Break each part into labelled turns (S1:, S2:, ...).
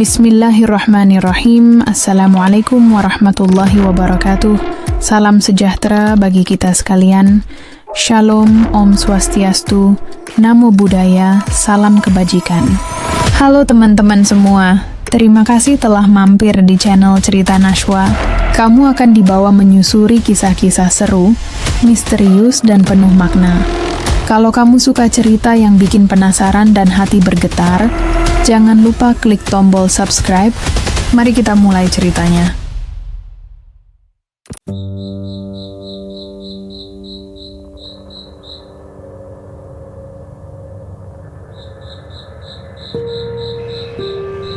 S1: Bismillahirrahmanirrahim. Assalamualaikum warahmatullahi wabarakatuh. Salam sejahtera bagi kita sekalian. Shalom, Om Swastiastu, Namo Buddhaya, salam kebajikan. Halo teman-teman semua, terima kasih telah mampir di channel Cerita Nashwa. Kamu akan dibawa menyusuri kisah-kisah seru, misterius, dan penuh makna. Kalau kamu suka cerita yang bikin penasaran dan hati bergetar, jangan lupa klik tombol subscribe. Mari kita mulai ceritanya.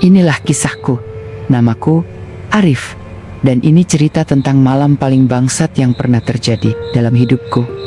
S2: Inilah kisahku. Namaku Arif. Dan ini cerita tentang malam paling bangsat yang pernah terjadi dalam hidupku.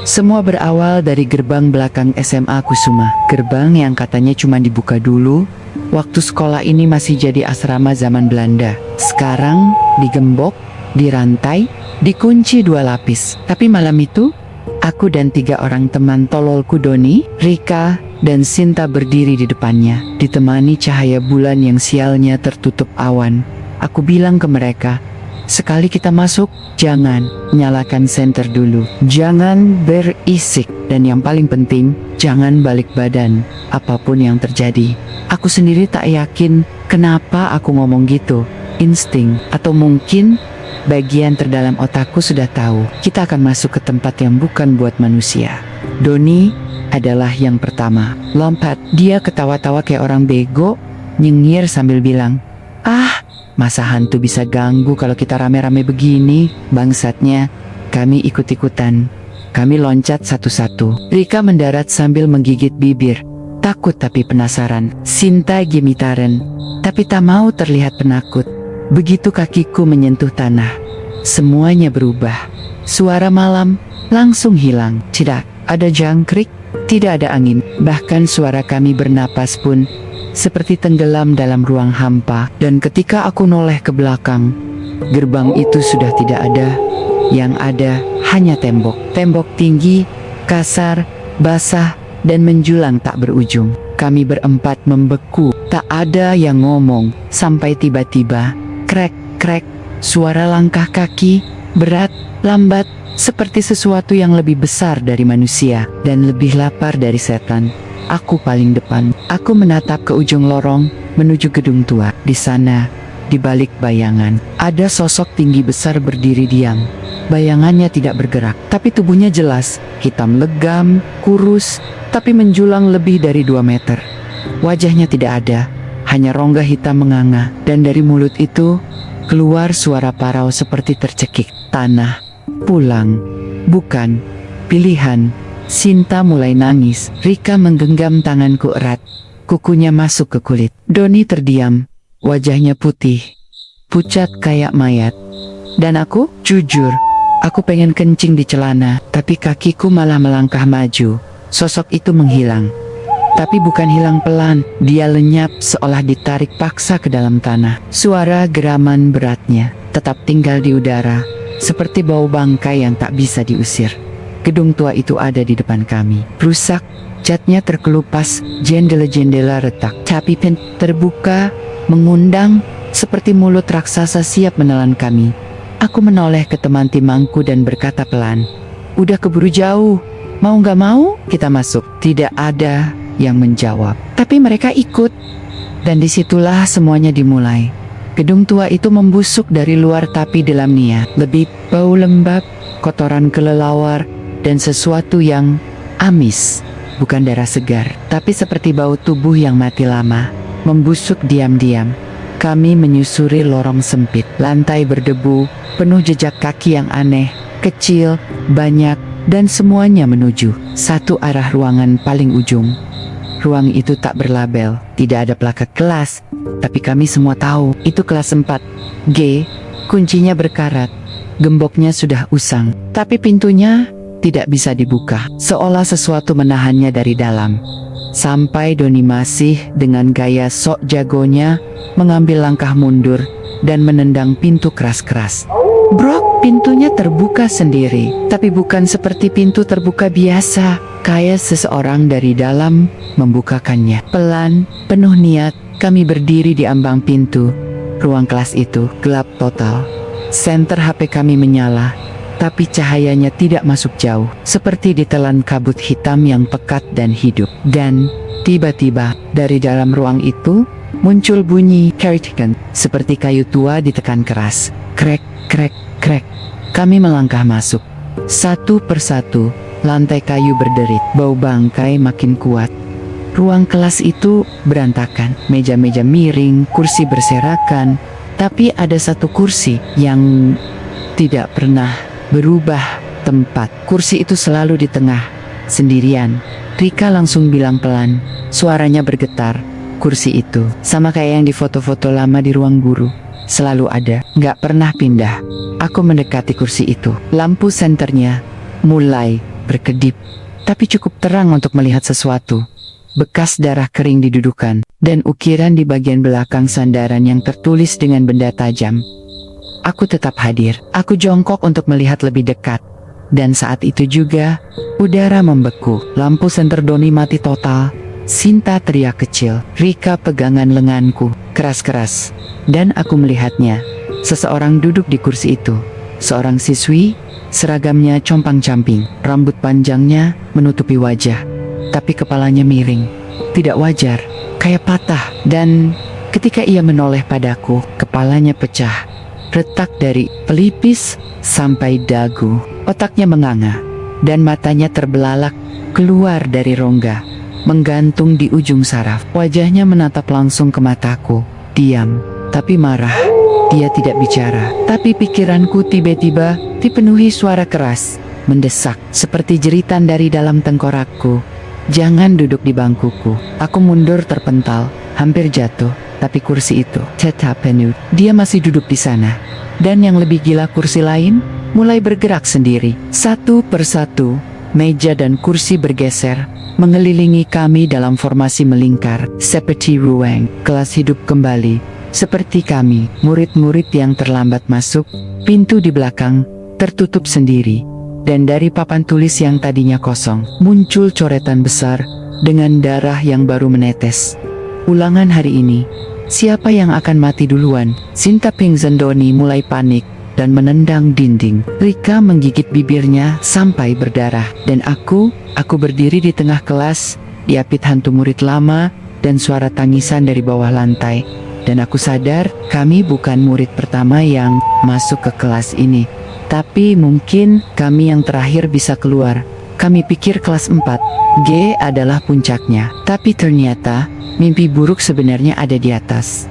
S2: Semua berawal dari gerbang belakang SMA Kusuma. Gerbang yang katanya cuma dibuka dulu waktu sekolah ini masih jadi asrama zaman Belanda. Sekarang digembok, dirantai, dikunci 2 lapis. Tapi malam itu, aku dan 3 orang teman tololku Doni, Rika, dan Sinta berdiri di depannya, ditemani cahaya bulan yang sialnya tertutup awan. Aku bilang ke mereka, sekali kita masuk, jangan nyalakan senter dulu. Jangan berisik. Dan yang paling penting, jangan balik badan, apapun yang terjadi. Aku sendiri tak yakin kenapa aku ngomong gitu. Insting, atau mungkin bagian terdalam otakku sudah tahu kita akan masuk ke tempat yang bukan buat manusia. Doni adalah yang pertama. Lompat, dia ketawa-tawa kayak orang bego, nyengir sambil bilang, "Ah, masa hantu bisa ganggu kalau kita rame-rame begini?" Bangsatnya, kami ikut-ikutan. Kami loncat satu-satu. Rika mendarat sambil menggigit bibir. Takut tapi penasaran. Sinta gemitaran, tapi tak mau terlihat penakut. Begitu kakiku menyentuh tanah, semuanya berubah. Suara malam langsung hilang. Tidak ada jangkrik, tidak ada angin. Bahkan suara kami bernapas pun seperti tenggelam dalam ruang hampa. Dan ketika aku noleh ke belakang, gerbang itu sudah tidak ada. Yang ada hanya tembok. Tembok tinggi, kasar, basah, dan menjulang tak berujung. Kami berempat membeku. Tak ada yang ngomong. Sampai tiba-tiba, krek, krek, suara langkah kaki, berat, lambat, seperti sesuatu yang lebih besar dari manusia dan lebih lapar dari setan. Aku paling depan. Aku menatap ke ujung lorong, menuju gedung tua. Di sana, di balik bayangan, ada sosok tinggi besar berdiri diam. Bayangannya tidak bergerak, tapi tubuhnya jelas, hitam legam, kurus, tapi menjulang lebih dari 2 meter. Wajahnya tidak ada, hanya rongga hitam menganga, dan dari mulut itu keluar suara parau seperti tercekik. Tanah, pulang, bukan, pilihan. Sinta mulai nangis. Rika menggenggam tanganku erat, kukunya masuk ke kulit. Doni terdiam, wajahnya putih, pucat kayak mayat. Dan aku, jujur, aku pengen kencing di celana, tapi kakiku malah melangkah maju. Sosok itu menghilang. Tapi bukan hilang pelan, dia lenyap seolah ditarik paksa ke dalam tanah. Suara geraman beratnya tetap tinggal di udara, seperti bau bangkai yang tak bisa diusir. Gedung tua itu ada di depan kami. Rusak, catnya terkelupas, jendela-jendela retak. Tapi pintu terbuka, mengundang, seperti mulut raksasa siap menelan kami. Aku menoleh ke teman timangku dan berkata pelan, "Udah keburu jauh, mau gak mau kita masuk." Tidak ada yang menjawab, tapi mereka ikut. Dan disitulah semuanya dimulai. Gedung tua itu membusuk dari luar tapi dalamnya lebih bau lembab, kotoran kelelawar, dan sesuatu yang amis. Bukan darah segar, tapi seperti bau tubuh yang mati lama, membusuk diam-diam. Kami menyusuri lorong sempit, lantai berdebu, penuh jejak kaki yang aneh, kecil, banyak, dan semuanya menuju satu arah ruangan paling ujung. Ruang itu tak berlabel, tidak ada plakat kelas, tapi kami semua tahu itu kelas 4 G. Kuncinya berkarat, gemboknya sudah usang, tapi pintunya tidak bisa dibuka, seolah sesuatu menahannya dari dalam. Sampai Doni masih dengan gaya sok jagonya mengambil langkah mundur dan menendang pintu keras-keras. Brok, pintunya terbuka sendiri, tapi bukan seperti pintu terbuka biasa, kayak seseorang dari dalam membukakannya. Pelan, penuh niat, Kami berdiri di ambang pintu. Ruang kelas itu gelap total. Senter HP kami menyala, tapi cahayanya tidak masuk jauh, seperti ditelan kabut hitam yang pekat dan hidup. Dan tiba-tiba dari dalam ruang itu muncul bunyi kerikkan, seperti kayu tua ditekan keras. Krek, krek, krek. Kami melangkah masuk. Satu persatu, lantai kayu berderit, bau bangkai makin kuat. Ruang kelas itu berantakan, meja-meja miring, kursi berserakan, tapi ada satu kursi yang tidak pernah berubah tempat. Kursi itu selalu di tengah, sendirian. Rika langsung bilang pelan, suaranya bergetar. Kursi itu sama kayak yang di foto-foto lama di ruang guru. Selalu ada, gak pernah pindah. Aku mendekati kursi itu. Lampu senternya mulai berkedip, tapi cukup terang untuk melihat sesuatu. Bekas darah kering didudukan, dan ukiran di bagian belakang sandaran yang tertulis dengan benda tajam. Aku tetap hadir. Aku jongkok untuk melihat lebih dekat. Dan saat itu juga, udara membeku. Lampu senter Doni mati total. Sinta teriak kecil. Rika pegangan lenganku, keras-keras. Dan aku melihatnya. Seseorang duduk di kursi itu. Seorang siswi, seragamnya compang-camping. Rambut panjangnya menutupi wajah. Tapi kepalanya miring, tidak wajar, kayak patah. Dan ketika ia menoleh padaku, kepalanya pecah, retak dari pelipis sampai dagu. Otaknya menganga, dan matanya terbelalak keluar dari rongga, menggantung di ujung saraf. Wajahnya menatap langsung ke mataku, diam, tapi marah. Dia tidak bicara, tapi pikiranku tiba-tiba dipenuhi suara keras, mendesak, seperti jeritan dari dalam tengkorakku. Jangan duduk di bangkuku. Aku mundur terpental, hampir jatuh, tapi kursi itu tetap penuh. Dia masih duduk di sana. Dan yang lebih gila, kursi lain mulai bergerak sendiri. Satu persatu, meja dan kursi bergeser, mengelilingi kami dalam formasi melingkar, seperti ruang kelas hidup kembali. Seperti kami, murid-murid yang terlambat masuk, pintu di belakang tertutup sendiri. Dan dari papan tulis yang tadinya kosong, muncul coretan besar dengan darah yang baru menetes. Ulangan hari ini, siapa yang akan mati duluan? Sinta pingsan. Doni mulai panik dan menendang dinding. Rika menggigit bibirnya sampai berdarah. Dan aku berdiri di tengah kelas, diapit hantu murid lama dan suara tangisan dari bawah lantai. Dan aku sadar, kami bukan murid pertama yang masuk ke kelas ini. Tapi mungkin kami yang terakhir bisa keluar. Kami pikir kelas 4G adalah puncaknya. Tapi ternyata mimpi buruk sebenarnya ada di atas.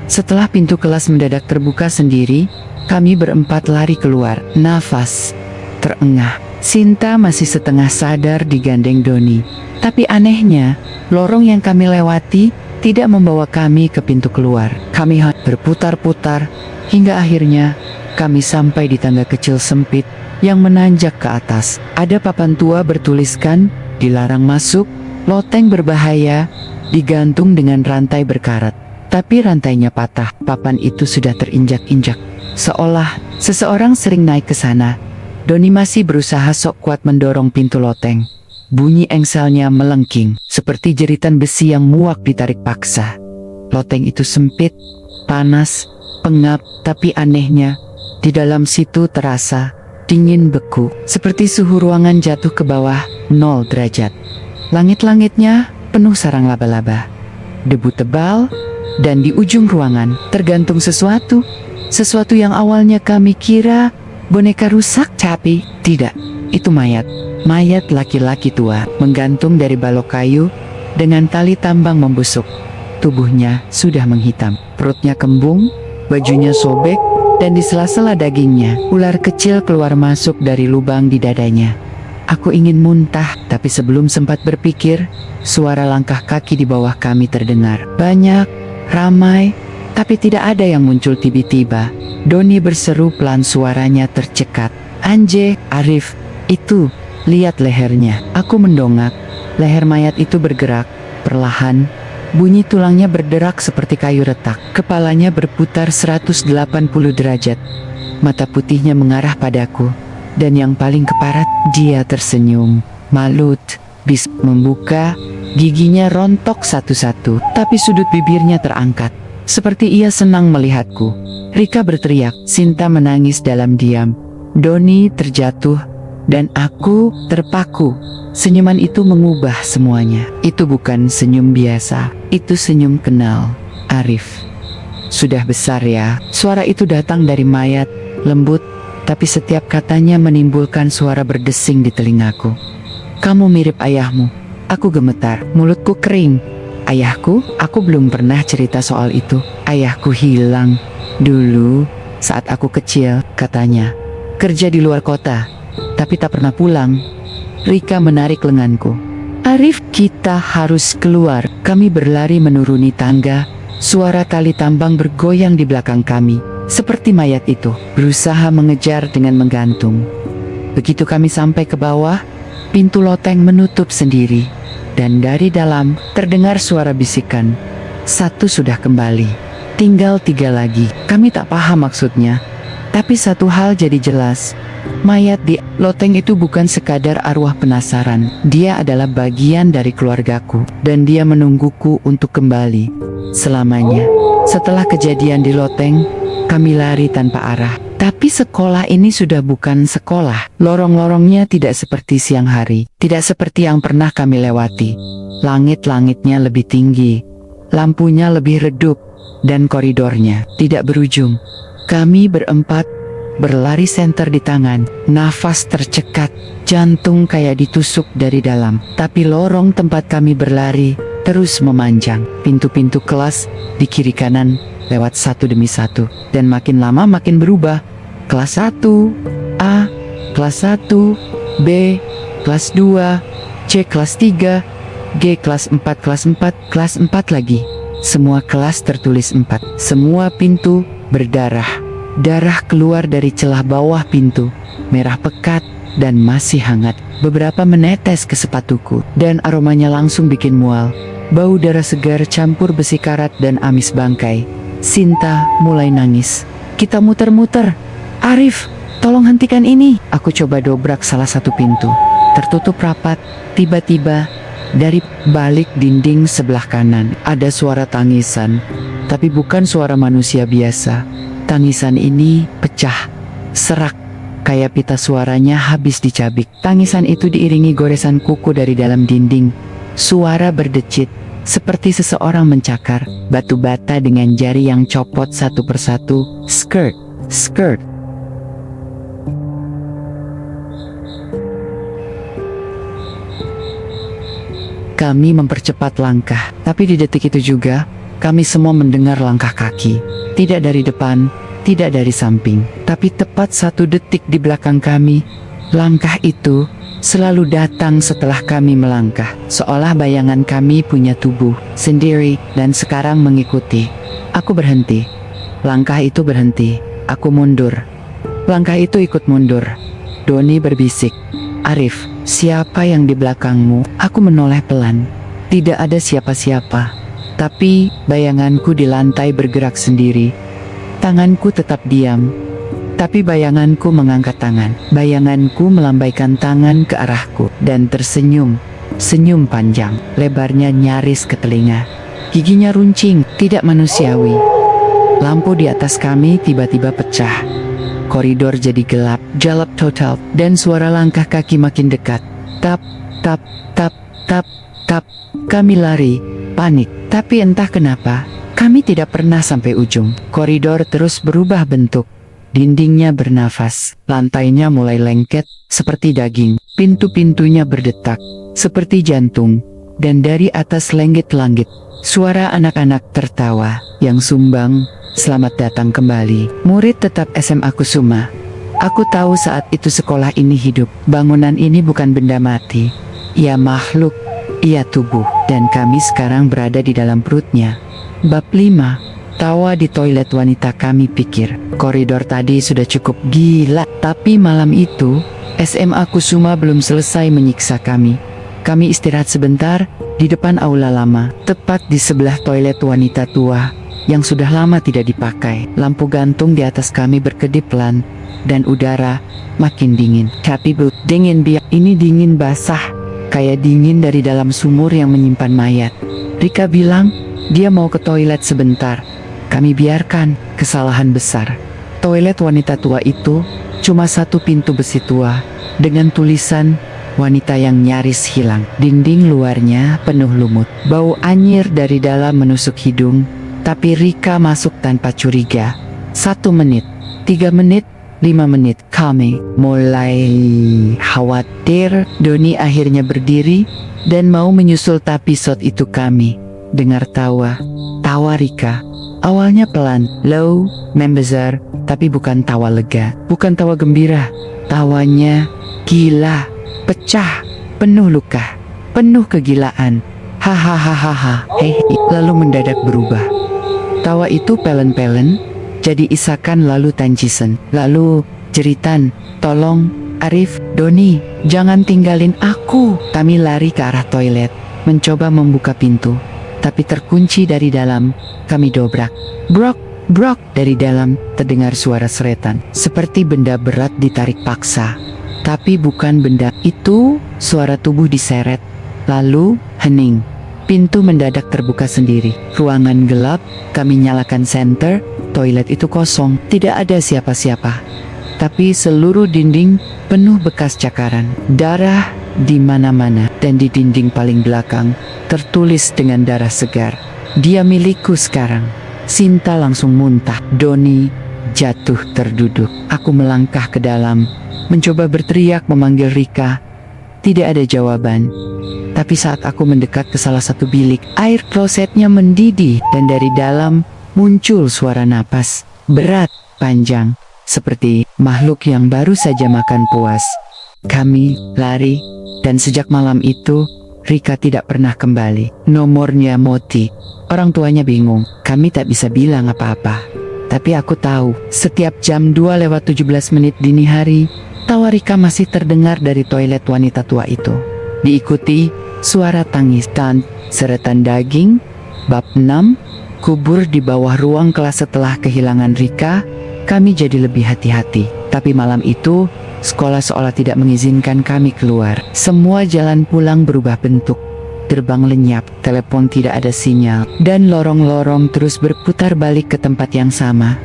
S2: Setelah pintu kelas mendadak terbuka sendiri, kami berempat lari keluar. Nafas terengah. Sinta masih setengah sadar digandeng Doni. Tapi anehnya, lorong yang kami lewati tidak membawa kami ke pintu keluar. Kami berputar-putar hingga akhirnya kami sampai di tangga kecil sempit yang menanjak ke atas. Ada papan tua bertuliskan, dilarang masuk, loteng berbahaya, digantung dengan rantai berkarat. Tapi rantainya patah, papan itu sudah terinjak-injak. Seolah seseorang sering naik ke sana. Doni masih berusaha sok kuat mendorong pintu loteng. Bunyi engselnya melengking, seperti jeritan besi yang muak ditarik paksa. Loteng itu sempit, panas, pengap, tapi anehnya, di dalam situ terasa dingin beku, seperti suhu ruangan jatuh ke bawah 0 derajat. Langit-langitnya penuh sarang laba-laba, debu tebal, dan di ujung ruangan tergantung sesuatu yang awalnya kami kira boneka rusak, tapi tidak. Itu mayat laki-laki tua, menggantung dari balok kayu dengan tali tambang membusuk. Tubuhnya sudah menghitam, perutnya kembung, bajunya sobek, dan di sela-sela dagingnya, ular kecil keluar masuk dari lubang di dadanya. Aku ingin muntah, tapi sebelum sempat berpikir, suara langkah kaki di bawah kami terdengar. Banyak, ramai, tapi tidak ada yang muncul tiba-tiba. Doni berseru pelan, suaranya tercekat. Anje, Arif, itu, lihat lehernya. Aku mendongak, leher mayat itu bergerak, perlahan. Bunyi tulangnya berderak seperti kayu retak. Kepalanya berputar 180 derajat. Mata putihnya mengarah padaku. Dan yang paling keparat, dia tersenyum. Malut, bis membuka Giginya rontok satu-satu, tapi sudut bibirnya terangkat. Seperti ia senang melihatku. Rika berteriak, Sinta menangis dalam diam. Doni terjatuh, dan aku terpaku. Senyuman itu mengubah semuanya. Itu bukan senyum biasa, itu senyum kenal. Arif. Sudah besar ya. Suara itu datang dari mayat, lembut, tapi setiap katanya menimbulkan suara berdesing di telingaku. Kamu mirip ayahmu. Aku gemetar, mulutku kering. Ayahku? Aku belum pernah cerita soal itu. Ayahku hilang. Dulu, saat aku kecil, katanya. Kerja di luar kota, tapi tak pernah pulang. Rika menarik lenganku. Arif, kita harus keluar. Kami berlari menuruni tangga. Suara tali tambang bergoyang di belakang kami. Seperti mayat itu, berusaha mengejar dengan menggantung. Begitu kami sampai ke bawah, pintu loteng menutup sendiri. Dan dari dalam, terdengar suara bisikan. 1 sudah kembali. Tinggal 3 lagi. Kami tak paham maksudnya. Tapi satu hal jadi jelas. Mayat di loteng itu bukan sekadar arwah penasaran. Dia adalah bagian dari keluargaku. Dan dia menungguku untuk kembali. Selamanya. Setelah kejadian di loteng, kami lari tanpa arah. Tapi sekolah ini sudah bukan sekolah. Lorong-lorongnya tidak seperti siang hari. Tidak seperti yang pernah kami lewati. Langit-langitnya lebih tinggi. Lampunya lebih redup. Dan koridornya tidak berujung. Kami berempat berlari senter di tangan. Nafas tercekat. Jantung kayak ditusuk dari dalam. Tapi lorong tempat kami berlari terus memanjang. Pintu-pintu kelas di kiri kanan lewat satu demi satu. Dan makin lama makin berubah. Kelas 1, A, kelas 1, B, kelas 2, C kelas 3, G kelas 4, kelas 4 lagi. Semua kelas tertulis 4. Semua pintu berdarah. Darah keluar dari celah bawah pintu. Merah pekat dan masih hangat. Beberapa menetes ke sepatuku. Dan aromanya langsung bikin mual. Bau darah segar campur besi karat dan amis bangkai. Sinta mulai nangis. Kita muter-muter. Arif, tolong hentikan ini. Aku coba dobrak salah satu pintu. Tertutup rapat. Tiba-tiba, dari balik dinding sebelah kanan, ada suara tangisan. Tapi bukan suara manusia biasa. Tangisan ini pecah, serak, kayak pita suaranya habis dicabik. Tangisan itu diiringi goresan kuku dari dalam dinding. Suara berdecit, seperti seseorang mencakar batu bata dengan jari yang copot satu persatu. Skirt, skirt. Kami mempercepat langkah, tapi di detik itu juga, kami semua mendengar langkah kaki. Tidak dari depan, tidak dari samping, tapi tepat 1 detik di belakang kami. Langkah itu selalu datang setelah kami melangkah, seolah bayangan kami punya tubuh sendiri dan sekarang mengikuti. Aku berhenti. Langkah itu berhenti. Aku mundur. Langkah itu ikut mundur. Doni berbisik, Arif, siapa yang di belakangmu? Aku menoleh pelan. Tidak ada siapa-siapa. Tapi bayanganku di lantai bergerak sendiri. Tanganku tetap diam. Tapi bayanganku mengangkat tangan. Bayanganku melambaikan tangan ke arahku dan tersenyum. Senyum panjang, lebarnya nyaris ke telinga. Giginya runcing, tidak manusiawi. Lampu di atas kami tiba-tiba pecah. Koridor jadi gelap total, dan suara langkah kaki makin dekat. Tap, tap, tap, tap, tap. Kami lari, panik. Tapi entah kenapa, kami tidak pernah sampai ujung. Koridor terus berubah bentuk. Dindingnya bernafas, lantainya mulai lengket, seperti daging. Pintu-pintunya berdetak, seperti jantung. Dan dari atas langit-langit, suara anak-anak tertawa, yang sumbang. Selamat datang kembali, murid tetap SMA Kusuma. Aku tahu saat itu sekolah ini hidup. Bangunan ini bukan benda mati. Ia makhluk, ia tubuh. Dan kami sekarang berada di dalam perutnya. Bab 5. Tawa di toilet wanita. Kami pikir, koridor tadi sudah cukup gila. Tapi malam itu, SMA Kusuma belum selesai menyiksa kami. Kami istirahat sebentar, di depan aula lama. Tepat di sebelah toilet wanita tua yang sudah lama tidak dipakai. Lampu gantung di atas kami berkedip pelan, dan udara makin dingin. Tapi dingin biak, ini dingin basah. kayak dingin dari dalam sumur yang menyimpan mayat. Rika bilang dia mau ke toilet sebentar. Kami biarkan, kesalahan besar. Toilet wanita tua itu cuma satu pintu besi tua dengan tulisan wanita yang nyaris hilang. Dinding luarnya penuh lumut. Bau anyir dari dalam menusuk hidung, tapi Rika masuk tanpa curiga. 1 menit, 3 menit, 5 menit, kami mulai khawatir. Doni akhirnya berdiri dan mau menyusul, tapi saat itu kami dengar tawa Rika. Awalnya pelan, low, membesar, tapi bukan tawa lega, bukan tawa gembira. Tawanya gila, pecah, penuh luka, penuh kegilaan. Hahaha, lalu mendadak berubah. Tawa itu pelen-pelen, jadi isakan, lalu tangisan, lalu jeritan. Tolong, Arif, Doni, jangan tinggalin aku. Kami lari ke arah toilet, mencoba membuka pintu, tapi terkunci dari dalam. Kami dobrak. Brok, brok. Dari dalam terdengar suara seretan, seperti benda berat ditarik paksa. Tapi bukan benda itu, suara tubuh diseret. Lalu, hening. Pintu mendadak terbuka sendiri. Ruangan gelap, kami nyalakan senter. Toilet itu kosong, tidak ada siapa-siapa. Tapi seluruh dinding penuh bekas cakaran. Darah di mana-mana, dan di dinding paling belakang tertulis dengan darah segar, "Dia milikku sekarang." Sinta langsung muntah. Doni jatuh terduduk. Aku melangkah ke dalam, mencoba berteriak memanggil Rika. Tidak ada jawaban. Tapi saat aku mendekat ke salah satu bilik, air klosetnya mendidih dan dari dalam muncul suara napas berat, panjang, seperti makhluk yang baru saja makan puas. Kami lari, dan sejak malam itu Rika tidak pernah kembali. Nomornya mati. Orang tuanya bingung. Kami tak bisa bilang apa-apa. Tapi aku tahu, setiap jam 2:17 dini hari, tawa Rika masih terdengar dari toilet wanita tua itu. Diikuti suara tangis dan seretan daging. Bab 6, kubur di bawah ruang kelas. Setelah kehilangan Rika, kami jadi lebih hati-hati. Tapi malam itu, sekolah seolah tidak mengizinkan kami keluar. Semua jalan pulang berubah bentuk. Gerbang lenyap, telepon tidak ada sinyal, dan lorong-lorong terus berputar balik ke tempat yang sama.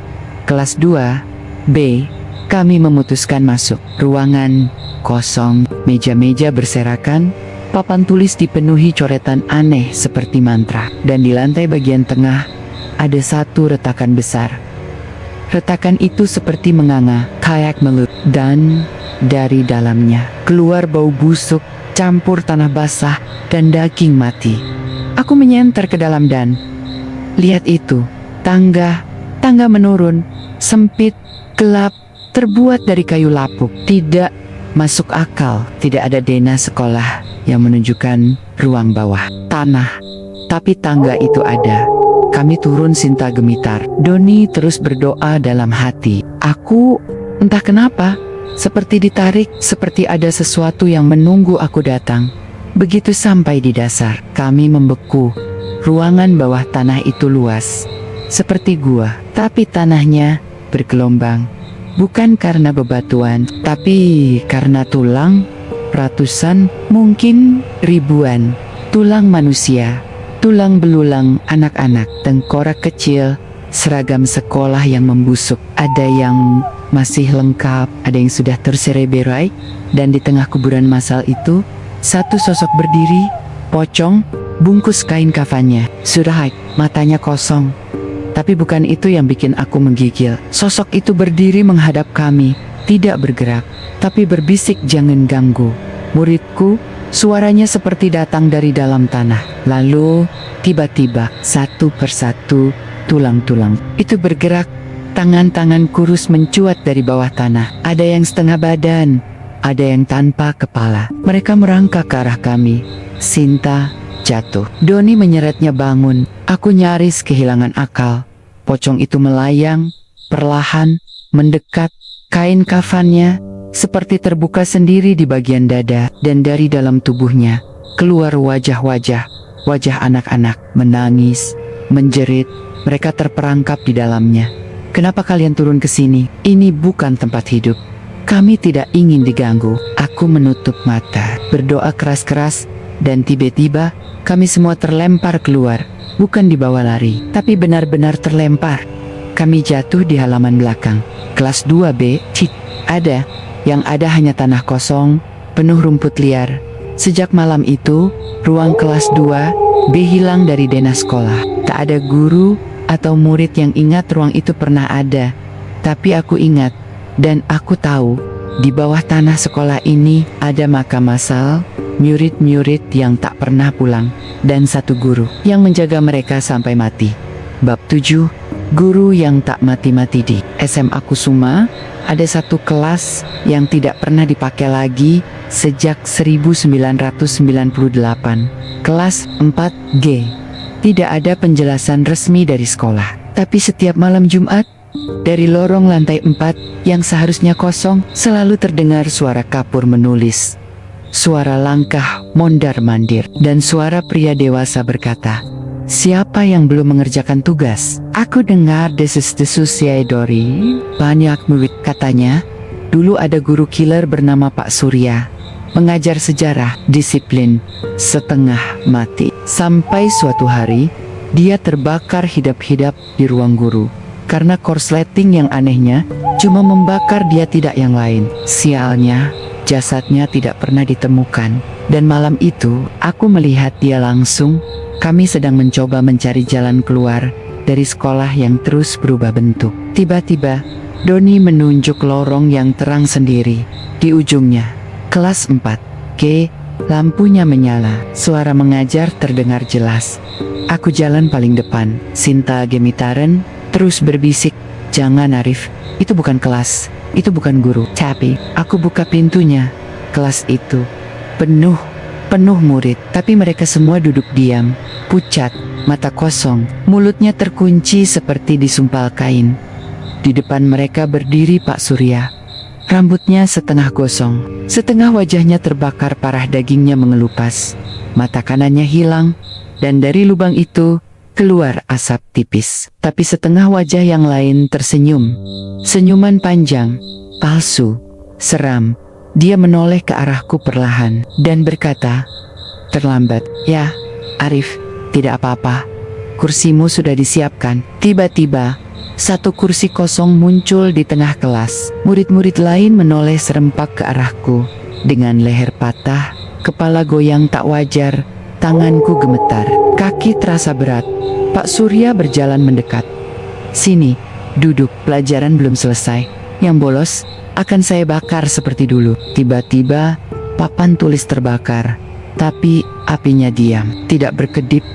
S2: Kelas 2B, kami memutuskan masuk. Ruangan kosong, meja-meja berserakan, papan tulis dipenuhi coretan aneh seperti mantra. Dan di lantai bagian tengah, ada satu retakan besar. Retakan itu seperti menganga, kayak melut, dan dari dalamnya keluar bau busuk, campur tanah basah dan daging mati. Aku menyenter ke dalam dan lihat itu, tangga menurun, sempit, gelap, terbuat dari kayu lapuk. Tidak masuk akal. Tidak ada dena sekolah yang menunjukkan ruang bawah tanah, tapi tangga itu ada. Kami turun, Sinta gemitar. Doni terus berdoa dalam hati. Aku entah kenapa seperti ditarik, seperti ada sesuatu yang menunggu aku datang. Begitu sampai di dasar, kami membeku. Ruangan bawah tanah itu luas, seperti gua, tapi tanahnya bergelombang. Bukan karena bebatuan, tapi karena tulang. Ratusan, mungkin ribuan tulang manusia. Tulang belulang anak-anak, tengkorak kecil, seragam sekolah yang membusuk. Ada yang masih lengkap, ada yang sudah tersereberai. Dan di tengah kuburan massal itu, satu sosok berdiri, pocong, bungkus kain kafannya, sudah matanya kosong. Tapi bukan itu yang bikin aku menggigil. Sosok itu berdiri menghadap kami, tidak bergerak, tapi berbisik, "Jangan ganggu muridku." Suaranya seperti datang dari dalam tanah. Lalu, tiba-tiba, satu persatu, tulang-tulang itu bergerak. Tangan-tangan kurus mencuat dari bawah tanah. Ada yang setengah badan, ada yang tanpa kepala. Mereka merangkak ke arah kami. Sinta jatuh. Doni menyeretnya bangun. Aku nyaris kehilangan akal. Pocong itu melayang, perlahan, mendekat. Kain kafannya seperti terbuka sendiri di bagian dada, dan dari dalam tubuhnya keluar wajah anak-anak, menangis, menjerit. Mereka terperangkap di dalamnya. "Kenapa kalian turun ke sini? Ini bukan tempat hidup. Kami tidak ingin diganggu. Aku menutup mata, berdoa keras-keras, dan tiba-tiba kami semua terlempar keluar. Bukan dibawa lari, tapi benar-benar terlempar. Kami jatuh di halaman belakang. Kelas 2B, cik, ada. Yang ada hanya tanah kosong, penuh rumput liar. Sejak malam itu, ruang kelas 2B hilang dari denah sekolah. Tak ada guru atau murid yang ingat ruang itu pernah ada. Tapi aku ingat, dan aku tahu, di bawah tanah sekolah ini ada makam masal, murid-murid yang tak pernah pulang, dan satu guru yang menjaga mereka sampai mati. Bab 7, Guru yang tak mati-mati. Di SMA Kusuma, ada satu kelas yang tidak pernah dipakai lagi sejak 1998. Kelas 4G. Tidak ada penjelasan resmi dari sekolah. Tapi setiap malam Jumat, dari lorong lantai 4 yang seharusnya kosong, selalu terdengar suara kapur menulis. Suara langkah mondar-mandir, dan suara pria dewasa berkata, "Siapa yang belum mengerjakan tugas?" Aku dengar desus-desus Yai Dori. Banyak murid, katanya. Dulu ada guru killer bernama Pak Surya. Mengajar sejarah, disiplin, setengah mati. Sampai suatu hari, dia terbakar hidup-hidup di ruang guru. Karena korsleting yang anehnya, cuma membakar dia, tidak yang lain. Sialnya, jasadnya tidak pernah ditemukan. Dan malam itu, aku melihat dia langsung. Kami sedang mencoba mencari jalan keluar dari sekolah yang terus berubah bentuk. Tiba-tiba, Doni menunjuk lorong yang terang sendiri. Di ujungnya, kelas 4G, lampunya menyala. Suara mengajar terdengar jelas. Aku jalan paling depan. Sinta Gemitaren terus berbisik, "Jangan Arif, itu bukan kelas, itu bukan guru." Tapi, aku buka pintunya. Kelas itu penuh murid, tapi mereka semua duduk diam, pucat, mata kosong, mulutnya terkunci seperti disumpal kain. Di depan mereka berdiri Pak Surya. Rambutnya setengah gosong, setengah wajahnya terbakar parah, dagingnya mengelupas. Mata kanannya hilang, dan dari lubang itu keluar asap tipis. Tapi setengah wajah yang lain tersenyum. Senyuman panjang, palsu, seram. Dia menoleh ke arahku perlahan dan berkata, "Terlambat, ya, Arif, tidak apa-apa. Kursimu sudah disiapkan." Tiba-tiba, satu kursi kosong muncul di tengah kelas. Murid-murid lain menoleh serempak ke arahku. Dengan leher patah, kepala goyang tak wajar, tanganku gemetar, kaki terasa berat. Pak Surya berjalan mendekat. "Sini, duduk, pelajaran belum selesai. Yang bolos akan saya bakar seperti dulu." Tiba-tiba, papan tulis terbakar. Tapi apinya diam, tidak berkedip,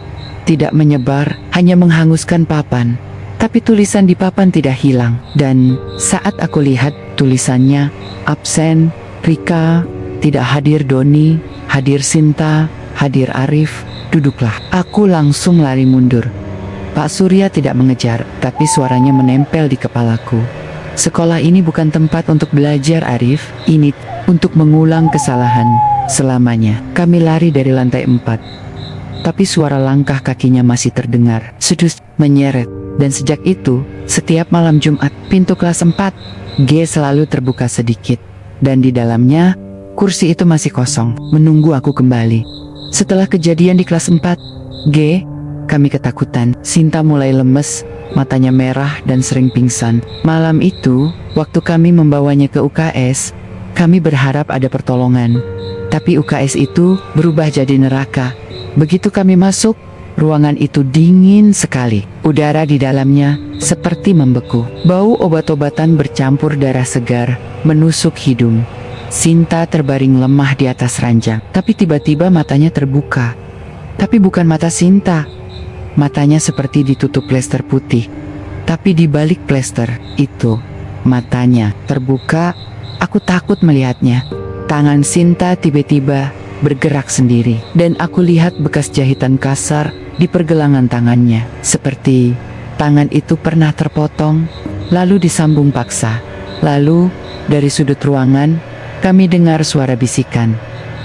S2: tidak menyebar, hanya menghanguskan papan. Tapi tulisan di papan tidak hilang. Dan saat aku lihat tulisannya, absen, Rika, tidak hadir Doni, hadir Sinta, hadir Arif, duduklah. Aku langsung lari mundur. Pak Surya tidak mengejar, tapi suaranya menempel di kepalaku. "Sekolah ini bukan tempat untuk belajar, Arif. Ini untuk mengulang kesalahan selamanya." Kami lari dari lantai 4. Tapi suara langkah kakinya masih terdengar. Sedus menyeret. Dan sejak itu, setiap malam Jumat, pintu kelas 4G selalu terbuka sedikit. Dan di dalamnya, kursi itu masih kosong, menunggu aku kembali. Setelah kejadian di kelas 4G, kami ketakutan. Sinta mulai lemes, matanya merah dan sering pingsan. Malam itu, waktu kami membawanya ke UKS, kami berharap ada pertolongan. Tapi UKS itu berubah jadi neraka. Begitu kami masuk, ruangan itu dingin sekali. Udara di dalamnya seperti membeku. Bau obat-obatan bercampur darah segar menusuk hidung. Sinta terbaring lemah di atas ranjang. Tapi tiba-tiba matanya terbuka. Tapi bukan mata Sinta. Matanya seperti ditutup plester putih. Tapi di balik plester itu, matanya terbuka. Aku takut melihatnya. Tangan Sinta tiba-tiba bergerak sendiri. Dan aku lihat bekas jahitan kasar di pergelangan tangannya. Seperti tangan itu pernah terpotong, lalu disambung paksa. Lalu, dari sudut ruangan, kami dengar suara bisikan.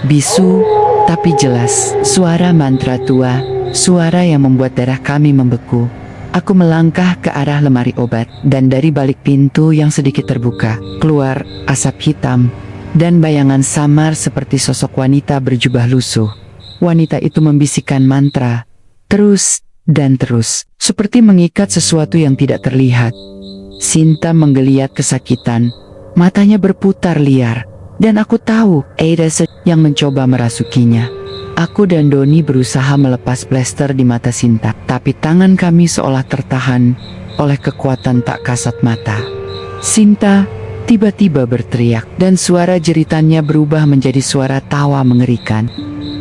S2: Bisu, tapi jelas. Suara mantra tua. Suara yang membuat darah kami membeku. Aku melangkah ke arah lemari obat, dan dari balik pintu yang sedikit terbuka, keluar asap hitam dan bayangan samar seperti sosok wanita berjubah lusuh. Wanita itu membisikkan mantra, terus dan terus, seperti mengikat sesuatu yang tidak terlihat. Sinta menggeliat kesakitan, matanya berputar liar, dan aku tahu Ada yang mencoba merasukinya. Aku dan Doni berusaha melepas plester di mata Sinta, tapi tangan kami seolah tertahan oleh kekuatan tak kasat mata. Sinta tiba-tiba berteriak, dan suara jeritannya berubah menjadi suara tawa mengerikan.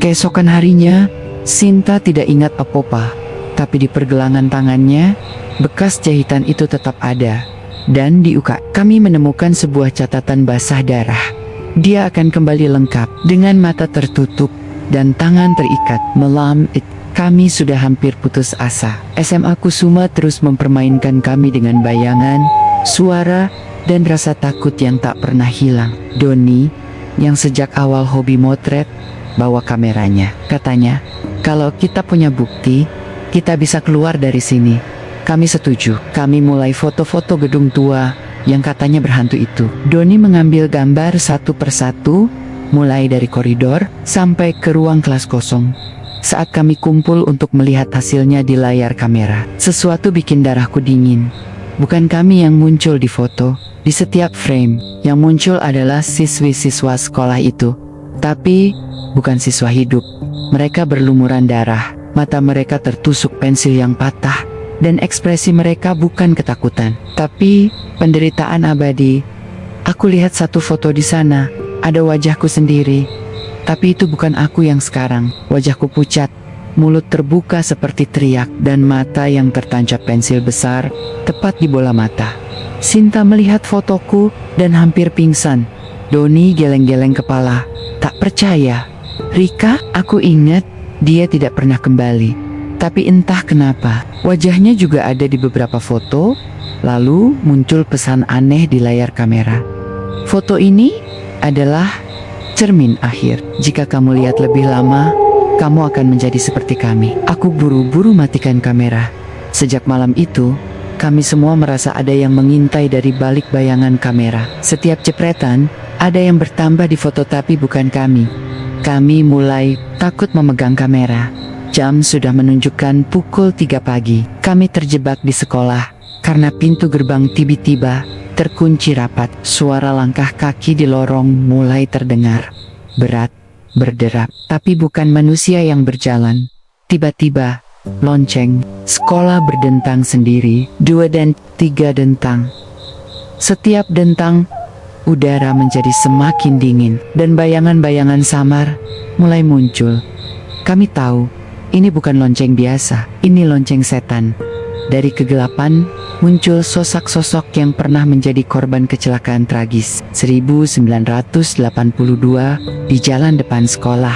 S2: Keesokan harinya, Sinta tidak ingat apa-apa, tapi di pergelangan tangannya, bekas jahitan itu tetap ada. Dan di uka, kami menemukan sebuah catatan basah darah. Dia akan kembali lengkap, dengan mata tertutup dan tangan terikat. Malam itu, kami sudah hampir putus asa. SMA Kusuma terus mempermainkan kami dengan bayangan, suara, dan rasa takut yang tak pernah hilang. Doni, yang sejak awal hobi motret, bawa kameranya. Katanya, kalau kita punya bukti, kita bisa keluar dari sini. Kami setuju. Kami mulai foto-foto gedung tua yang katanya berhantu itu. Doni mengambil gambar satu persatu, mulai dari koridor sampai ke ruang kelas kosong. Saat kami kumpul untuk melihat hasilnya di layar kamera, sesuatu bikin darahku dingin. Bukan kami yang muncul di foto. Di setiap frame, yang muncul adalah siswi-siswa sekolah itu. Tapi, bukan siswa hidup. Mereka berlumuran darah, mata mereka tertusuk pensil yang patah, dan ekspresi mereka bukan ketakutan, tapi penderitaan abadi. Aku lihat satu foto di sana, ada wajahku sendiri. Tapi itu bukan aku yang sekarang. Wajahku pucat, mulut terbuka seperti teriak, dan mata yang tertancap pensil besar tepat di bola mata. Sinta melihat fotoku dan hampir pingsan. Doni geleng-geleng kepala, tak percaya. Rika, aku ingat, dia tidak pernah kembali. Tapi entah kenapa, wajahnya juga ada di beberapa foto. Lalu muncul pesan aneh di layar kamera. Foto ini adalah cermin akhir. Jika kamu lihat lebih lama, kamu akan menjadi seperti kami. Aku buru-buru matikan kamera. Sejak malam itu, kami semua merasa ada yang mengintai dari balik bayangan kamera. Setiap jepretan, ada yang bertambah di foto tapi bukan kami. Kami mulai takut memegang kamera. Jam sudah menunjukkan pukul 3 pagi. Kami terjebak di sekolah karena pintu gerbang tiba-tiba terkunci rapat. Suara langkah kaki di lorong mulai terdengar. Berat, berderap, tapi bukan manusia yang berjalan. Tiba-tiba, lonceng, sekolah berdentang sendiri, 2 dan 3 dentang. Setiap dentang, udara menjadi semakin dingin, dan bayangan-bayangan samar mulai muncul. Kami tahu, ini bukan lonceng biasa, ini lonceng setan. Dari kegelapan, muncul sosok-sosok yang pernah menjadi korban kecelakaan tragis 1982 di jalan depan sekolah.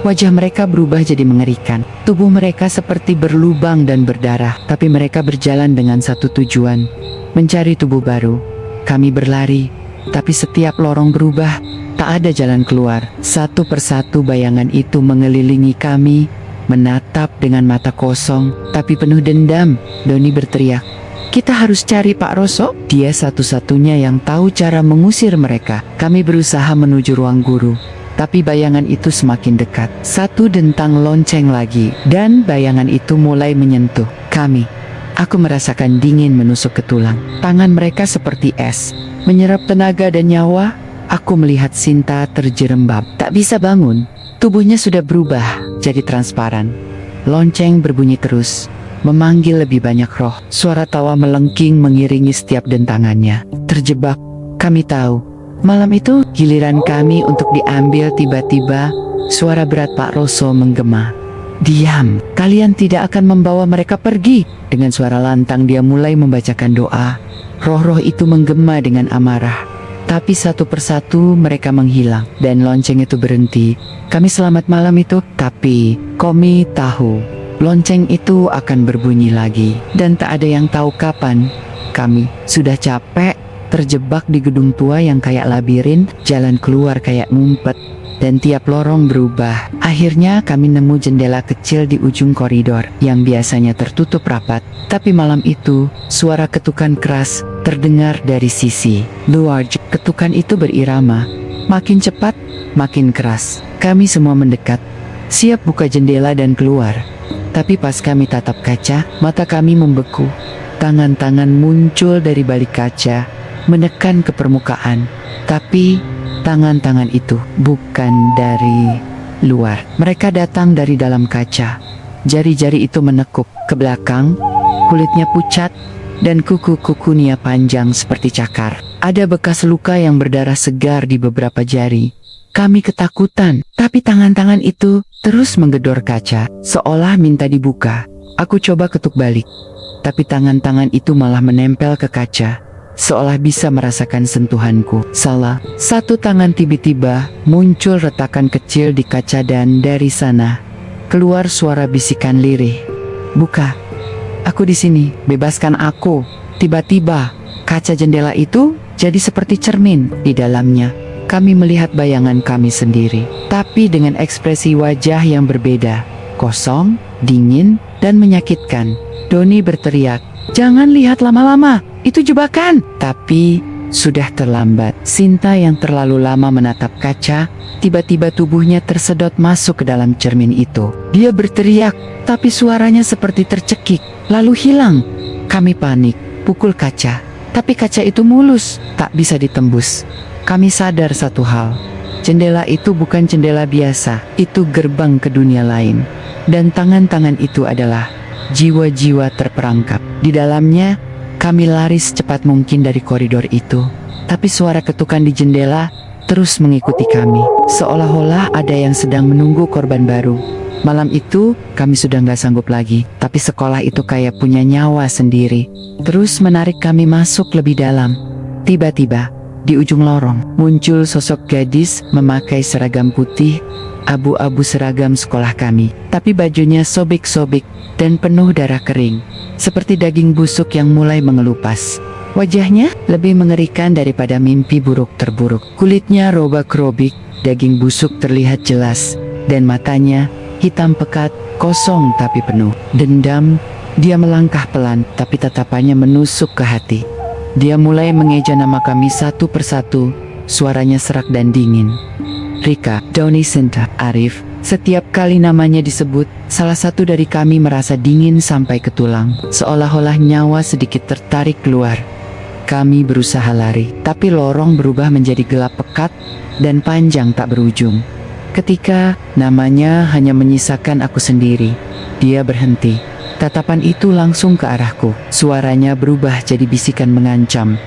S2: Wajah mereka berubah jadi mengerikan. Tubuh mereka seperti berlubang dan berdarah, tapi mereka berjalan dengan satu tujuan, mencari tubuh baru. Kami berlari, tapi setiap lorong berubah, tak ada jalan keluar. Satu persatu bayangan itu mengelilingi kami, menatap dengan mata kosong, tapi penuh dendam. Doni berteriak, "Kita harus cari Pak Roso." Dia satu-satunya yang tahu cara mengusir mereka. Kami berusaha menuju ruang guru, tapi bayangan itu semakin dekat. Satu dentang lonceng lagi, dan bayangan itu mulai menyentuh kami. Aku merasakan dingin menusuk ke tulang. Tangan mereka seperti es, menyerap tenaga dan nyawa. Aku melihat Sinta terjerembab, tak bisa bangun. Tubuhnya sudah berubah jadi transparan. Lonceng berbunyi terus, memanggil lebih banyak roh. Suara tawa melengking mengiringi setiap dentangannya. Terjebak, kami tahu. Malam itu giliran kami untuk diambil. Tiba-tiba suara berat Pak Roso menggema. "Diam, kalian tidak akan membawa mereka pergi." Dengan suara lantang dia mulai membacakan doa. Roh-roh itu menggema dengan amarah. Tapi satu persatu mereka menghilang, dan lonceng itu berhenti. Kami selamat malam itu, tapi kami tahu lonceng itu akan berbunyi lagi, dan tak ada yang tahu kapan. Kami sudah capek, terjebak di gedung tua yang kayak labirin, jalan keluar kayak ngumpet. dan tiap lorong berubah. Akhirnya kami nemu jendela kecil di ujung koridor yang biasanya tertutup rapat. Tapi malam itu, suara ketukan keras terdengar dari sisi luar. Ketukan itu berirama, makin cepat, makin keras. Kami semua mendekat, siap buka jendela dan keluar. Tapi pas kami tatap kaca, mata kami membeku. Tangan-tangan muncul dari balik kaca, menekan ke permukaan. Tapi tangan-tangan itu bukan dari luar. Mereka datang dari dalam kaca. Jari-jari itu menekuk ke belakang, kulitnya pucat, dan kuku-kukunya panjang seperti cakar. Ada bekas luka yang berdarah segar di beberapa jari. Kami ketakutan, tapi tangan-tangan itu terus menggedor kaca, seolah minta dibuka. Aku coba ketuk balik, tapi tangan-tangan itu malah menempel ke kaca, seolah bisa merasakan sentuhanku. Salah satu tangan tiba-tiba muncul retakan kecil di kaca dan dari sana keluar suara bisikan lirih. "Buka, aku di sini, bebaskan aku." Tiba-tiba, kaca jendela itu jadi seperti cermin. Di dalamnya, kami melihat bayangan kami sendiri, tapi dengan ekspresi wajah yang berbeda, kosong, dingin, dan menyakitkan. Doni berteriak, "Jangan lihat lama-lama, itu jebakan!" Tapi sudah terlambat. Sinta yang terlalu lama menatap kaca, tiba-tiba tubuhnya tersedot masuk ke dalam cermin itu. Dia berteriak, tapi suaranya seperti tercekik, lalu hilang. Kami panik, pukul kaca, tapi kaca itu mulus, tak bisa ditembus. Kami sadar satu hal, jendela itu bukan jendela biasa, itu gerbang ke dunia lain. Dan tangan-tangan itu adalah jiwa-jiwa terperangkap. Di dalamnya, kami lari secepat mungkin dari koridor itu. Tapi suara ketukan di jendela terus mengikuti kami, seolah-olah ada yang sedang menunggu korban baru. Malam itu, kami sudah gak sanggup lagi, tapi sekolah itu kayak punya nyawa sendiri, terus menarik kami masuk lebih dalam. Tiba-tiba, di ujung lorong, muncul sosok gadis memakai seragam putih, abu-abu seragam sekolah kami. Tapi bajunya sobek-sobek dan penuh darah kering, seperti daging busuk yang mulai mengelupas. Wajahnya lebih mengerikan daripada mimpi buruk terburuk. Kulitnya robak-robik, daging busuk terlihat jelas, dan matanya hitam pekat, kosong tapi penuh dendam. Dia melangkah pelan, tapi tatapannya menusuk ke hati. Dia mulai mengeja nama kami satu persatu, suaranya serak dan dingin. Rika, Doni, Sinta, Arif. Setiap kali namanya disebut, salah satu dari kami merasa dingin sampai ke tulang, seolah-olah nyawa sedikit tertarik keluar. Kami berusaha lari, tapi lorong berubah menjadi gelap pekat dan panjang tak berujung. Ketika namanya hanya menyisakan aku sendiri, dia berhenti. Tatapan itu langsung ke arahku. Suaranya berubah jadi bisikan mengancam.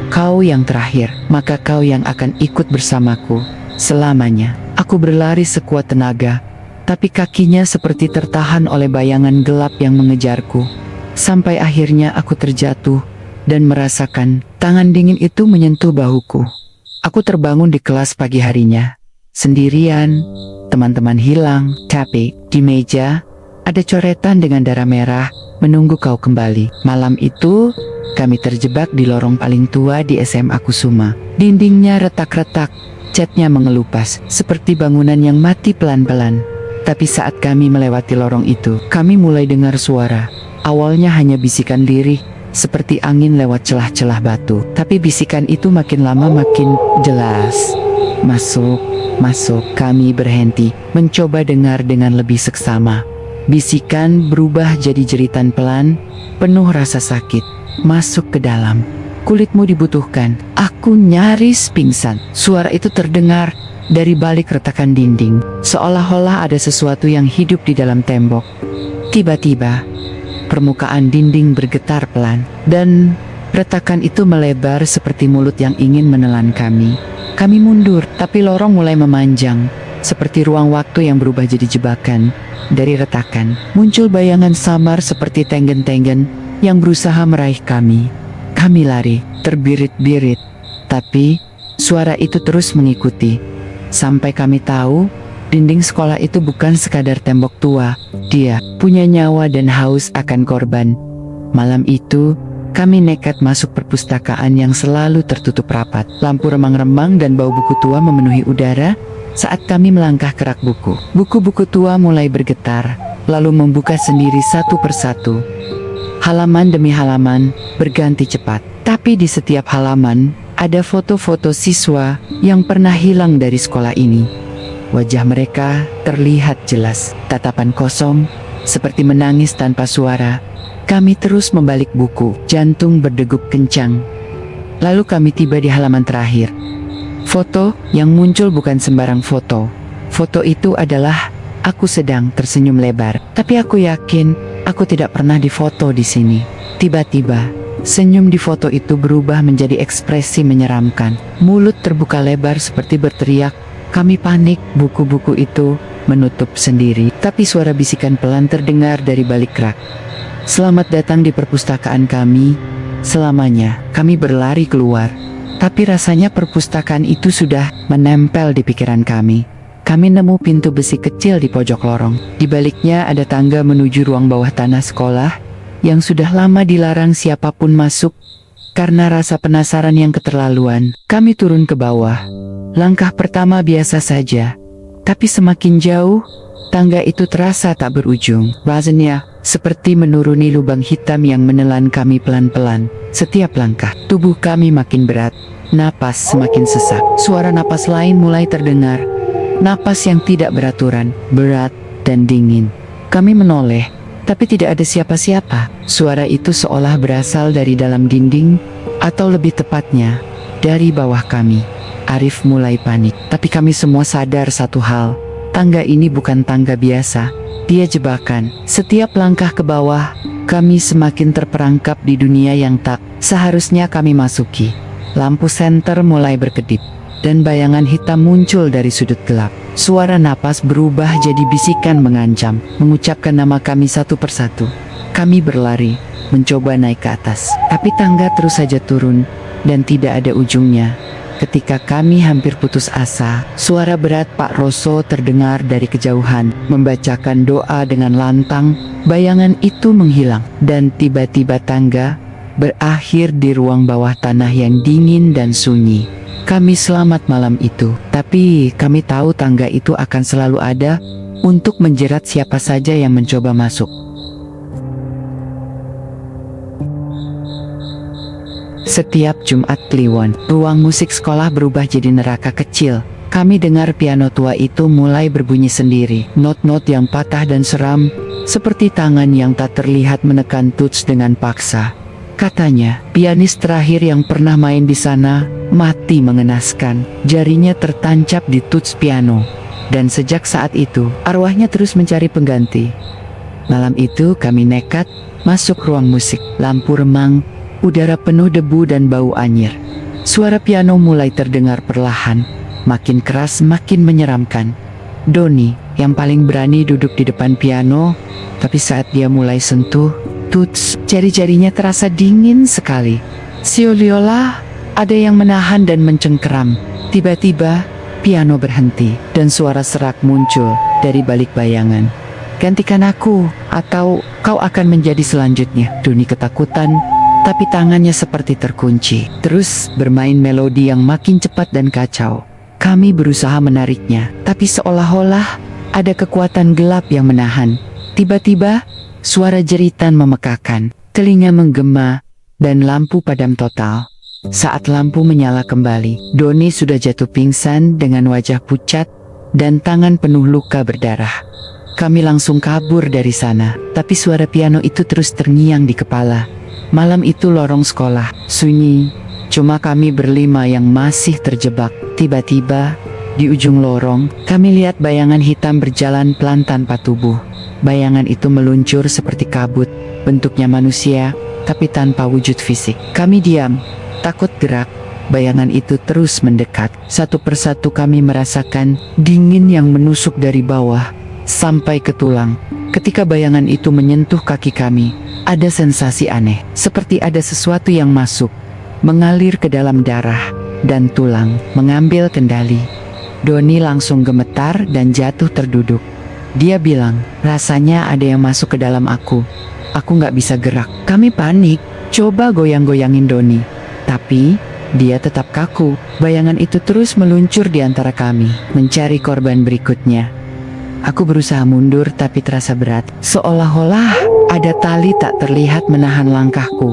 S2: "Kau yang terakhir, maka kau yang akan ikut bersamaku selamanya." Aku berlari sekuat tenaga, tapi kakinya seperti tertahan oleh bayangan gelap yang mengejarku. Sampai akhirnya aku terjatuh dan merasakan tangan dingin itu menyentuh bahuku. Aku terbangun di kelas pagi harinya, sendirian. Teman-teman hilang, tapi di meja ada coretan dengan darah merah, "Menunggu kau kembali." Malam itu, kami terjebak di lorong paling tua di SMA Kusuma. Dindingnya retak-retak, catnya mengelupas, seperti bangunan yang mati pelan-pelan. Tapi saat kami melewati lorong itu, kami mulai dengar suara. Awalnya hanya bisikan lirih, seperti angin lewat celah-celah batu. Tapi bisikan itu makin lama makin jelas. "Masuk, masuk." Kami berhenti, mencoba dengar dengan lebih seksama. Bisikan berubah jadi jeritan pelan, penuh rasa sakit. "Masuk ke dalam. Kulitmu dibutuhkan." Aku nyaris pingsan. Suara itu terdengar dari balik retakan dinding, seolah-olah ada sesuatu yang hidup di dalam tembok. Tiba-tiba, permukaan dinding bergetar pelan, dan retakan itu melebar seperti mulut yang ingin menelan kami. Kami mundur, tapi lorong mulai memanjang, seperti ruang waktu yang berubah jadi jebakan. Dari retakan, muncul bayangan samar seperti tenggen-tenggen yang berusaha meraih kami. Kami lari, terbirit-birit, tapi suara itu terus mengikuti. Sampai kami tahu, dinding sekolah itu bukan sekadar tembok tua. Dia punya nyawa dan haus akan korban. Malam itu, kami nekat masuk perpustakaan yang selalu tertutup rapat. Lampu remang-remang dan bau buku tua memenuhi udara, Saat kami melangkah ke rak buku, buku-buku tua mulai bergetar, lalu membuka sendiri satu persatu. Halaman demi halaman berganti cepat, tapi di setiap halaman ada foto-foto siswa yang pernah hilang dari sekolah ini. Wajah mereka terlihat jelas, tatapan kosong, seperti menangis tanpa suara. Kami terus membalik buku, jantung berdegup kencang. Lalu kami tiba di halaman terakhir. Foto yang muncul bukan sembarang foto. Foto itu adalah aku sedang tersenyum lebar, tapi aku yakin aku tidak pernah difoto di sini. Tiba-tiba, senyum di foto itu berubah menjadi ekspresi menyeramkan. Mulut terbuka lebar seperti berteriak. Kami panik, buku-buku itu menutup sendiri. Tapi suara bisikan pelan terdengar dari balik rak. Selamat datang di perpustakaan kami. Selamanya, kami berlari keluar. Tapi rasanya perpustakaan itu sudah menempel di pikiran kami. Kami nemu pintu besi kecil di pojok lorong. Di baliknya ada tangga menuju ruang bawah tanah sekolah yang sudah lama dilarang siapapun masuk karena rasa penasaran yang keterlaluan. Kami turun ke bawah. Langkah pertama biasa saja, tapi semakin jauh, tangga itu terasa tak berujung. Rasanya seperti menuruni lubang hitam yang menelan kami pelan-pelan. Setiap langkah, tubuh kami makin berat, napas semakin sesak. Suara napas lain mulai terdengar. Napas yang tidak beraturan, berat, dan dingin. Kami menoleh, tapi tidak ada siapa-siapa. Suara itu seolah berasal dari dalam dinding, atau lebih tepatnya, dari bawah kami. Arif mulai panik, tapi kami semua sadar satu hal. Tangga ini bukan tangga biasa, dia jebakan. Setiap langkah ke bawah, kami semakin terperangkap di dunia yang tak seharusnya kami masuki. Lampu senter mulai berkedip, dan bayangan hitam muncul dari sudut gelap. Suara napas berubah jadi bisikan mengancam, mengucapkan nama kami satu persatu. Kami berlari, mencoba naik ke atas, tapi tangga terus saja turun, dan tidak ada ujungnya. Ketika kami hampir putus asa, suara berat Pak Roso terdengar dari kejauhan, membacakan doa dengan lantang. Bayangan itu menghilang, dan tiba-tiba tangga berakhir di ruang bawah tanah yang dingin dan sunyi. Kami selamat malam itu, tapi kami tahu tangga itu akan selalu ada untuk menjerat siapa saja yang mencoba masuk. Setiap Jumat Kliwon, ruang musik sekolah berubah jadi neraka kecil. Kami dengar piano tua itu mulai berbunyi sendiri. Not-not yang patah dan seram, seperti tangan yang tak terlihat menekan tuts dengan paksa. Katanya, pianis terakhir yang pernah main di sana mati mengenaskan. Jarinya tertancap di tuts piano. Dan sejak saat itu, arwahnya terus mencari pengganti. Malam itu kami nekat masuk ruang musik. Lampu remang, udara penuh debu dan bau anyir. Suara piano mulai terdengar perlahan, makin keras, makin menyeramkan. Doni, yang paling berani, duduk di depan piano, tapi saat dia mulai sentuh tuts, jari-jarinya terasa dingin sekali. Seolah ada yang menahan dan mencengkeram. Tiba-tiba, piano berhenti, dan suara serak muncul dari balik bayangan. Gantikan aku, atau kau akan menjadi selanjutnya. Doni ketakutan, tapi tangannya seperti terkunci. Terus bermain melodi yang makin cepat dan kacau. Kami berusaha menariknya, tapi seolah-olah ada kekuatan gelap yang menahan. Tiba-tiba, suara jeritan memekakan, telinga menggema, dan lampu padam total. Saat lampu menyala kembali, Doni sudah jatuh pingsan dengan wajah pucat dan tangan penuh luka berdarah. Kami langsung kabur dari sana, tapi suara piano itu terus terngiang di kepala. Malam itu lorong sekolah sunyi, cuma kami berlima yang masih terjebak. Tiba-tiba, di ujung lorong, kami lihat bayangan hitam berjalan pelan tanpa tubuh. Bayangan itu meluncur seperti kabut, bentuknya manusia, tapi tanpa wujud fisik. Kami diam, takut gerak. Bayangan itu terus mendekat. Satu persatu kami merasakan dingin yang menusuk dari bawah sampai ke tulang. Ketika bayangan itu menyentuh kaki kami, ada sensasi aneh, seperti ada sesuatu yang masuk, mengalir ke dalam darah, dan tulang mengambil kendali. Doni langsung gemetar dan jatuh terduduk. Dia bilang, rasanya ada yang masuk ke dalam aku. Aku gak bisa gerak. Kami panik, coba goyang-goyangin Doni. Tapi, dia tetap kaku. Bayangan itu terus meluncur di antara kami, mencari korban berikutnya. Aku berusaha mundur tapi terasa berat, seolah-olah ada tali tak terlihat menahan langkahku.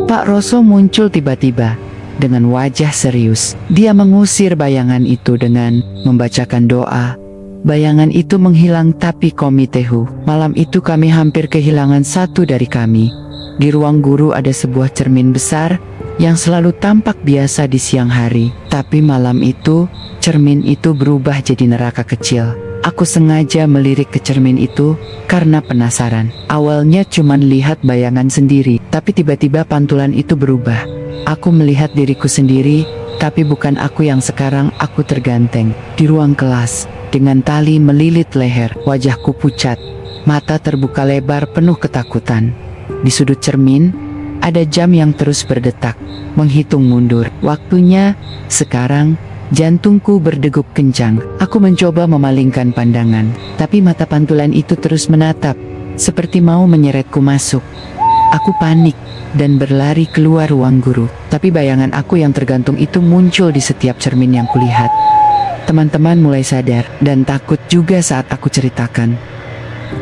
S2: Pak Roso muncul tiba-tiba dengan wajah serius. Dia mengusir bayangan itu dengan membacakan doa. Bayangan itu menghilang tapi komitehu. Malam itu kami hampir kehilangan satu dari kami. Di ruang guru ada sebuah cermin besar yang selalu tampak biasa di siang hari. Tapi malam itu, cermin itu berubah jadi neraka kecil. Aku sengaja melirik ke cermin itu karena penasaran. Awalnya cuman lihat bayangan sendiri, tapi tiba-tiba pantulan itu berubah. Aku melihat diriku sendiri, tapi bukan aku yang sekarang. Aku terganteng di ruang kelas dengan tali melilit leher. Wajahku pucat, mata terbuka lebar penuh ketakutan. Di sudut cermin, ada jam yang terus berdetak, menghitung mundur. Waktunya sekarang. Jantungku berdegup kencang. Aku mencoba memalingkan pandangan, tapi mata pantulan itu terus menatap, seperti mau menyeretku masuk. Aku panik dan berlari keluar ruang guru. Tapi bayangan aku yang tergantung itu muncul di setiap cermin yang kulihat. Teman-teman mulai sadar dan takut juga saat aku ceritakan.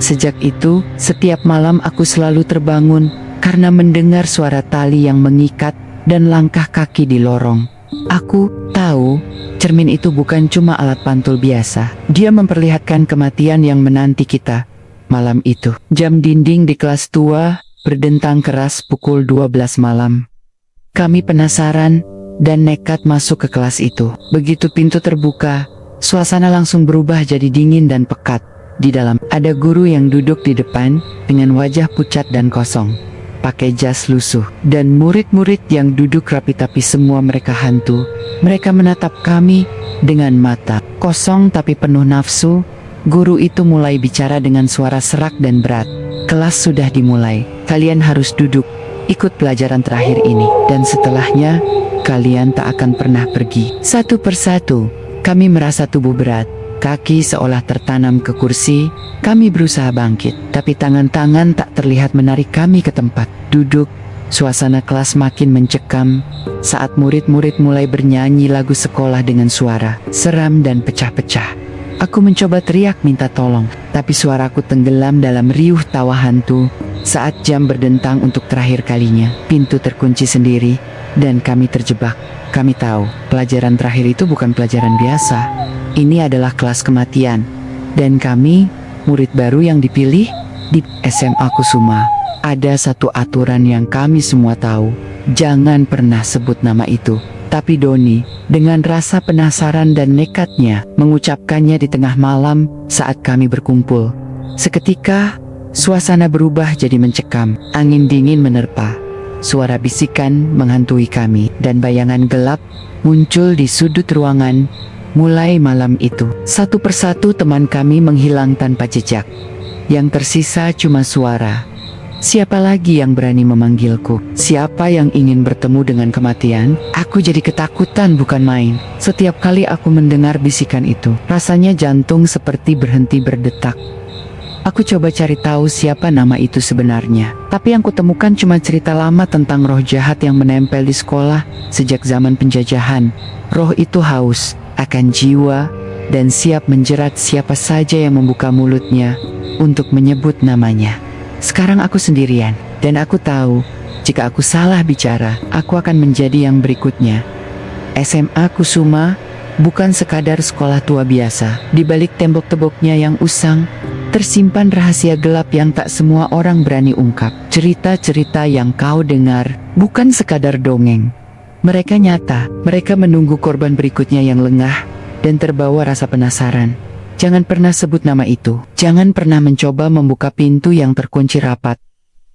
S2: Sejak itu, setiap malam aku selalu terbangun karena mendengar suara tali yang mengikat dan langkah kaki di lorong. Aku tahu cermin itu bukan cuma alat pantul biasa. Dia memperlihatkan kematian yang menanti kita. Malam itu, jam dinding di kelas tua berdentang keras pukul 12 malam. Kami penasaran dan nekat masuk ke kelas itu. Begitu pintu terbuka, suasana langsung berubah jadi dingin dan pekat. Di dalam, ada guru yang duduk di depan dengan wajah pucat dan kosong, pakai jas lusuh, dan murid-murid yang duduk rapi tapi semua mereka hantu. Mereka menatap kami dengan mata kosong tapi penuh nafsu. Guru itu mulai bicara dengan suara serak dan berat. Kelas sudah dimulai. Kalian harus duduk, ikut pelajaran terakhir ini. Dan setelahnya, kalian tak akan pernah pergi. Satu persatu, kami merasa tubuh berat. Kaki seolah tertanam ke kursi. Kami berusaha bangkit, tapi tangan-tangan tak terlihat menarik kami ke tempat duduk. Suasana kelas makin mencekam saat murid-murid mulai bernyanyi lagu sekolah dengan suara seram dan pecah-pecah. Aku mencoba teriak minta tolong, tapi suaraku tenggelam dalam riuh tawa hantu. Saat jam berdentang untuk terakhir kalinya, pintu terkunci sendiri dan kami terjebak. Kami tahu, pelajaran terakhir itu bukan pelajaran biasa. Ini adalah kelas kematian. Dan kami, murid baru yang dipilih di SMA Kusuma. Ada satu aturan yang kami semua tahu. Jangan pernah sebut nama itu. Tapi Doni, dengan rasa penasaran dan nekatnya, mengucapkannya di tengah malam saat kami berkumpul. Seketika, suasana berubah jadi mencekam. Angin dingin menerpa. Suara bisikan menghantui kami, dan bayangan gelap muncul di sudut ruangan. Mulai malam itu, satu persatu teman kami menghilang tanpa jejak. Yang tersisa cuma suara. Siapa lagi yang berani memanggilku? Siapa yang ingin bertemu dengan kematian? Aku jadi ketakutan bukan main. Setiap kali aku mendengar bisikan itu, rasanya jantung seperti berhenti berdetak. Aku coba cari tahu siapa nama itu sebenarnya. Tapi yang kutemukan cuma cerita lama tentang roh jahat yang menempel di sekolah sejak zaman penjajahan. Roh itu haus akan jiwa dan siap menjerat siapa saja yang membuka mulutnya untuk menyebut namanya. Sekarang aku sendirian, dan aku tahu, jika aku salah bicara, aku akan menjadi yang berikutnya. SMA Kusuma bukan sekadar sekolah tua biasa. Di balik tembok-temboknya yang usang, tersimpan rahasia gelap yang tak semua orang berani ungkap. Cerita-cerita yang kau dengar bukan sekadar dongeng. Mereka nyata, mereka menunggu korban berikutnya yang lengah dan terbawa rasa penasaran. Jangan pernah sebut nama itu. Jangan pernah mencoba membuka pintu yang terkunci rapat.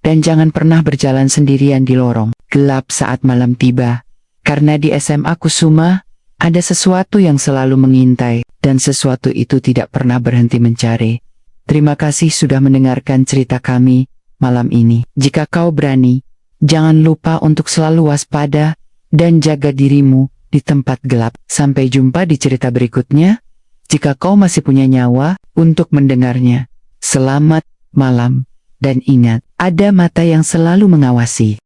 S2: Dan jangan pernah berjalan sendirian di lorong gelap saat malam tiba. Karena di SMA Kusuma, ada sesuatu yang selalu mengintai, dan sesuatu itu tidak pernah berhenti mencari. Terima kasih sudah mendengarkan cerita kami malam ini. Jika kau berani, jangan lupa untuk selalu waspada dan jaga dirimu di tempat gelap. Sampai jumpa di cerita berikutnya. Jika kau masih punya nyawa untuk mendengarnya, selamat malam, dan ingat, ada mata yang selalu mengawasi.